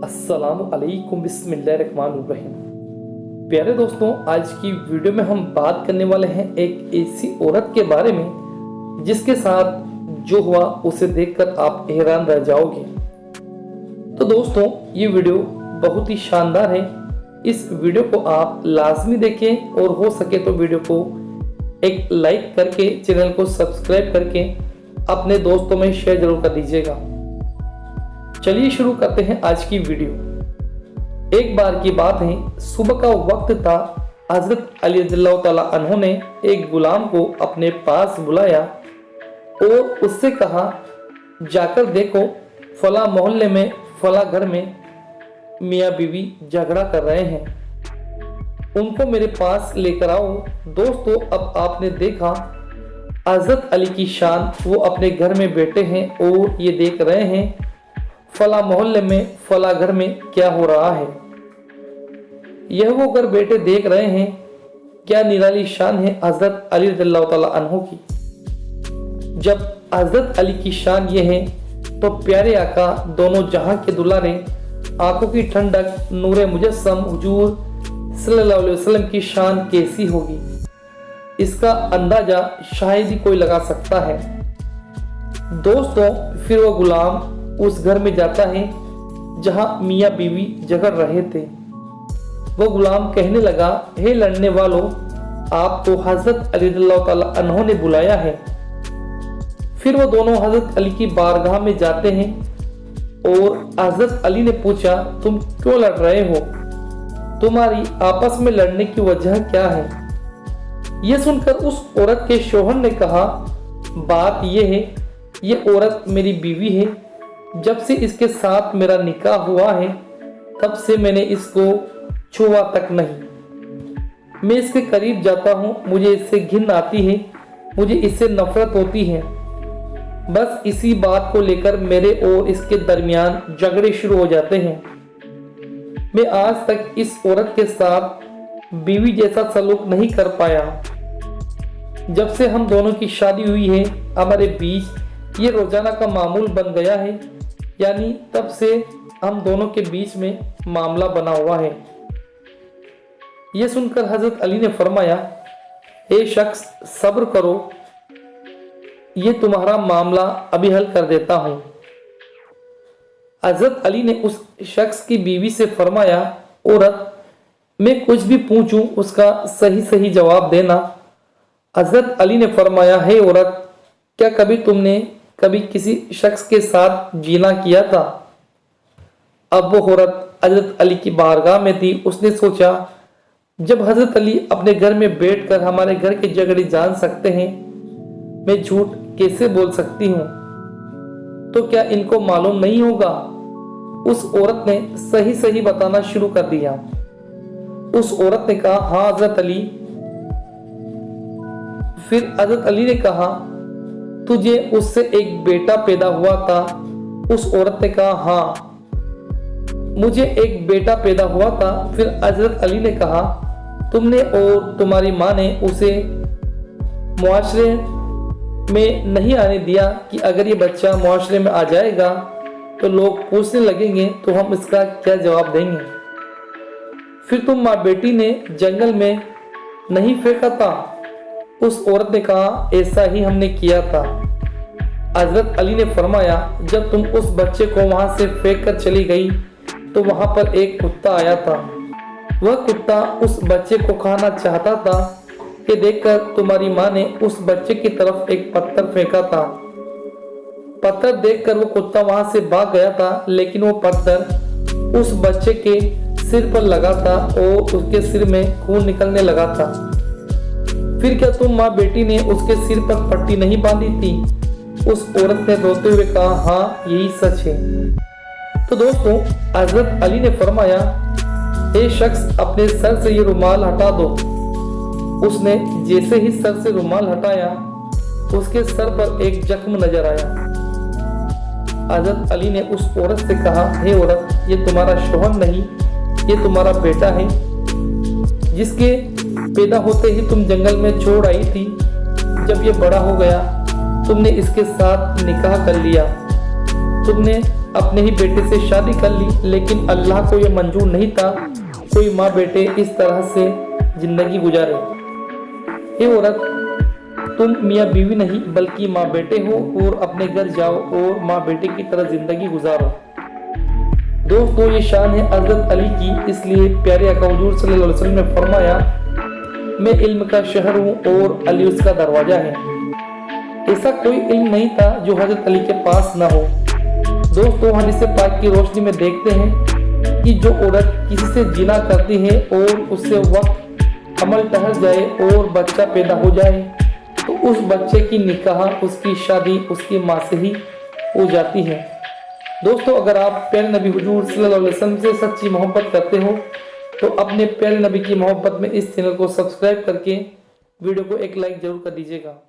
अस्सलामुअलैकुम बिस्मिल्लाहिर्रहमानिर्रहीम। प्यारे दोस्तों, आज की वीडियो में हम बात करने वाले हैं एक ऐसी औरत के बारे में जिसके साथ जो हुआ उसे देखकर आप हैरान रह जाओगे। तो दोस्तों, ये वीडियो बहुत ही शानदार है। इस वीडियो को आप लाजमी देखें और हो सके तो वीडियो को एक लाइक करके चैनल को सब्सक्राइब करके अपने दोस्तों में शेयर जरूर कर दीजिएगा। चलिए शुरू करते हैं आज की वीडियो। एक बार की बात है, सुबह का वक्त था। हजरत अली रज़ियल्लाहु ताला अन्हु ने एक गुलाम को अपने पास बुलाया और उससे कहा, जाकर देखो फला मोहल्ले में फला घर में मियाँ बीवी झगड़ा कर रहे हैं, उनको मेरे पास लेकर आओ। दोस्तों, अब आपने देखा हजरत अली की शान, वो अपने घर में बैठे हैं और ये देख रहे हैं फला मोहल्ले में फला घर में क्या हो रहा है। यह वो घर बैठे देख रहे हैं। क्या निराली शान है हजरत अली रज़ियल्लाहु ताला अन्हु की। जब हजरत अली की शान ये है तो प्यारे आका दोनों जहां के दुलारे, आंखों की ठंडक, नूरे मुजस्सम हुजूर सल्लल्लाहु अलैहि वसल्लम की शान कैसी होगी, इसका अंदाजा शायद ही कोई लगा सकता है। दोस्तों, फिर वो गुलाम उस घर में जाता है जहां मियाँ बीवी झगड़ रहे थे। वो गुलाम कहने लगा, हे लड़ने वालों, आपको हजरत अली रज़ियल्लाहु ताला अन्हु ने बुलाया है। फिर वो दोनों हजरत अली की बारगाह में जाते हैं और हजरत अली ने पूछा, तुम क्यों लड़ रहे हो, तुम्हारी आपस में लड़ने की वजह क्या है। यह सुनकर उस औरत के शौहर ने कहा, बात यह है, ये औरत मेरी बीवी है। जब से इसके साथ मेरा निकाह हुआ है तब से मैंने इसको छुआ तक नहीं। मैं इसके करीब जाता हूँ, मुझे इससे घिन आती है, मुझे इससे नफरत होती है। बस इसी बात को लेकर मेरे और इसके दरमियान झगड़े शुरू हो जाते हैं। मैं आज तक इस औरत के साथ बीवी जैसा सलूक नहीं कर पाया। जब से हम दोनों की शादी हुई है, हमारे बीच ये रोजाना का मामूल बन गया है, यानी तब से हम दोनों के बीच में मामला बना हुआ है। यह सुनकर हजरत अली ने फरमाया, ए शख्स, सब्र करो, ये तुम्हारा मामला अभी हल कर देता हूं। हजरत अली ने उस शख्स की बीवी से फरमाया, औरत, मैं कुछ भी पूछूं उसका सही सही जवाब देना। हजरत अली ने फरमाया, हे औरत, क्या कभी तुमने कभी किसी शख्स के साथ जीना किया था। अब वो औरत हजरत अली की बारगाह में थी। उसने सोचा, जब हजरत अली अपने घर में बैठकर हमारे घर के झगड़े जान सकते हैं, मैं झूठ कैसे बोल सकती हूँ। तो क्या इनको मालूम नहीं होगा। उस औरत ने सही सही बताना शुरू कर दिया। उस औरत ने कहा, हाँ हजरत अली। फिर हजरत अली ने कहा, तुझे उससे एक बेटा पैदा हुआ था। उस औरत ने कहा, हाँ मुझे एक बेटा पैदा हुआ था। फिर हजरत अली ने कहा, तुमने और तुम्हारी माँ ने उसे मुआशरे में नहीं आने दिया कि अगर ये बच्चा मुआशरे में आ जाएगा तो लोग पूछने लगेंगे तो हम इसका क्या जवाब देंगे। फिर तुम माँ बेटी ने जंगल में नहीं फेंका था। उस औरत ने कहा, ऐसा ही हमने किया था। हजरत अली ने फरमाया, जब तुम उस बच्चे को वहां से फेंक कर चली गई तो वहां पर एक कुत्ता आया था। वह कुत्ता उस बच्चे को खाना चाहता था। ये देखकर तुम्हारी माँ ने उस बच्चे की तरफ एक पत्थर फेंका था। पत्थर देखकर वो कुत्ता वहां से भाग गया था, लेकिन वो पत्थर उस बच्चे के सिर पर लगा था और उसके सिर में खून निकलने लगा था। फिर क्या तुम माँ बेटी ने उसके सिर पर पट्टी नहीं बांधी थी। उस औरत ने रोते हुए कहा, हाँ यही सच है। तो दोस्तों, हजरत अली ने फरमाया, ए शख्स, अपने सर से ये रुमाल हटा दो। उसने जैसे ही सर से रुमाल हटाया, उसके सर पर एक जख्म नजर आया। हजरत अली ने उस औरत से कहा, हे औरत, ये तुम्हारा शौहर नहीं, ये तुम्हारा बेटा है, जिसके पैदा होते ही तुम जंगल में छोड़ आई थी। जब ये बड़ा हो गया तुमने इसके साथ निकाह कर लिया। तुमने अपने ही बेटे से शादी कर ली, लेकिन अल्लाह को यह मंजूर नहीं था कोई माँ बेटे इस तरह से जिंदगी गुजारे। ये औरत, तुम मियाँ बीवी नहीं बल्कि माँ बेटे हो और अपने घर जाओ और माँ बेटे की तरह जिंदगी गुजारो। दोस्तों, ये शान है हजरत अली की, इसलिए प्यारे आका हुजूर सल्लल्लाहु अलैहि वसल्लम ने फरमाया, मैं इल्म का शहर हूँ और अली उसका दरवाजा है। ऐसा कोई इल्म नहीं था जो हजरत अली के पास ना हो। दोस्तों, हदीस पाक की रोशनी में देखते हैं कि जो औरत किसी से जिना करती है और उससे वक्त अमल ठहर जाए और बच्चा पैदा हो जाए तो उस बच्चे की निकाह, उसकी शादी उसकी माँ से ही हो जाती है। दोस्तों, अगर आप प्यारे नबी हुजूर सल्लल्लाहु अलैहि वसल्लम से सच्ची मोहब्बत करते हो तो अपने प्यारे नबी की मोहब्बत में इस चैनल को सब्सक्राइब करके वीडियो को एक लाइक जरूर कर दीजिएगा।